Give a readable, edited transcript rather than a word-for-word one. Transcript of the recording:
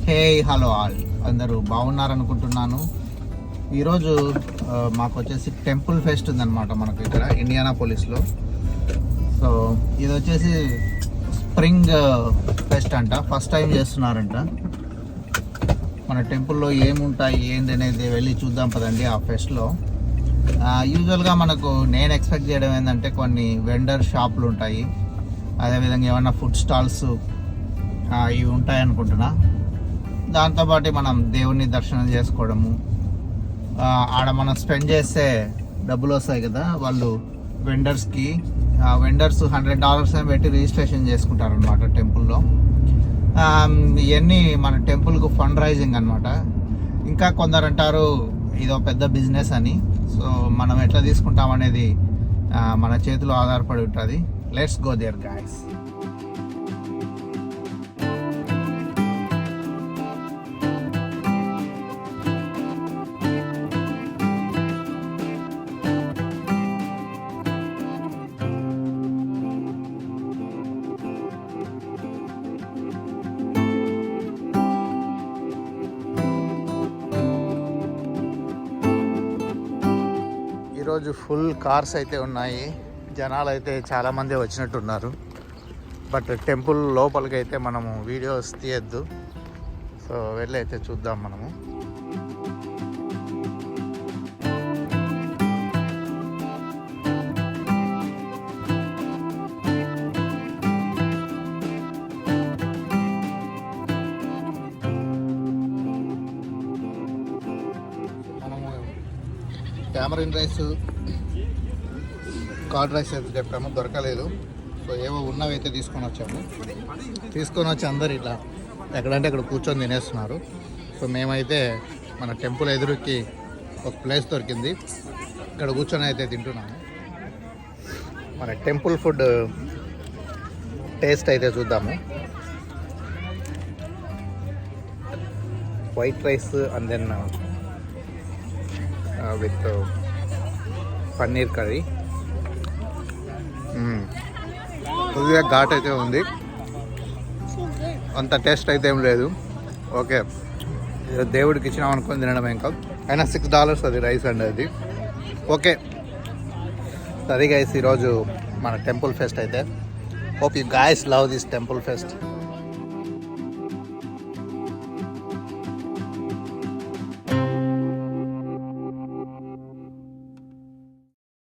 Hey hello all, అందరూ బాగున్నారనుకుంటున్నాను. ఈరోజు మాకు వచ్చేసి టెంపుల్ ఫెస్ట్ ఉందన్నమాట మనకు ఇక్కడ ఇండియానాపోలిస్లో. సో ఇది వచ్చేసి స్ప్రింగ్ ఫెస్ట్ అంట, ఫస్ట్ టైం చేస్తున్నారంట. మన టెంపుల్లో ఏముంటాయి ఏంటి అనేది వెళ్ళి చూద్దాం పదండి ఆ ఫెస్ట్లో. యూజువల్గా మనకు నేను ఎక్స్పెక్ట్ చేయడం ఏంటంటే కొన్ని వెండర్ షాపులు ఉంటాయి, అదేవిధంగా ఏమన్నా ఫుడ్ స్టాల్స్ ఇవి ఉంటాయి అనుకుంటున్నా. దాంతోపాటు మనం దేవుణ్ణి దర్శనం చేసుకోవడము, ఆడ మనం స్పెండ్ చేస్తే డబ్బులు వస్తాయి కదా, వాళ్ళు వెండర్స్కి వెండర్స్ $100 పెట్టి రిజిస్ట్రేషన్ చేసుకుంటారనమాట టెంపుల్లో. ఇవన్నీ మన టెంపుల్కు ఫండ్ రైజింగ్ అనమాట. ఇంకా కొందరు అంటారు ఇదో పెద్ద బిజినెస్ అని. సో మనం ఎట్లా తీసుకుంటాం అనేది మన చేతిలో ఆధారపడి ఉంటుంది. Let's go there guys. ఈరోజు ఫుల్ కార్స్ అయితే ఉన్నాయి, జనాలు అయితే చాలామంది వచ్చినట్టున్నారు. బట్ టెంపుల్ లోపలికి అయితే మనము వీడియోస్ తీయద్దు. సో వెళ్ళి అయితే చూద్దాం మనము. టామరిన్ రైస్, కార్డ్ రైస్ అయితే చెప్పాము, దొరకలేదు. సో ఏవో ఉన్నవైతే తీసుకొని వచ్చి అందరు ఇట్లా ఎక్కడంటే అక్కడ కూర్చొని తినేస్తున్నారు. సో మేమైతే మన టెంపుల్ ఎదురుకి ఒక ప్లేస్ దొరికింది, ఇక్కడ కూర్చొని అయితే తింటున్నాము. మన టెంపుల్ ఫుడ్ టేస్ట్ అయితే చూద్దాము. White rice and then with paneer curry. కొద్దిగా ఘాట్ అయితే ఉంది, అంత టేస్ట్ అయితే ఏం లేదు. ఓకే, దేవుడికి ఇచ్చినాం అనుకొని తినడం ఇంకా. అయినా $6 అది రైస్ అండి అది. ఓకే సరే గైస్, ఈరోజు మన టెంపుల్ ఫెస్ట్ అయితే. Hope you guys love this temple pest.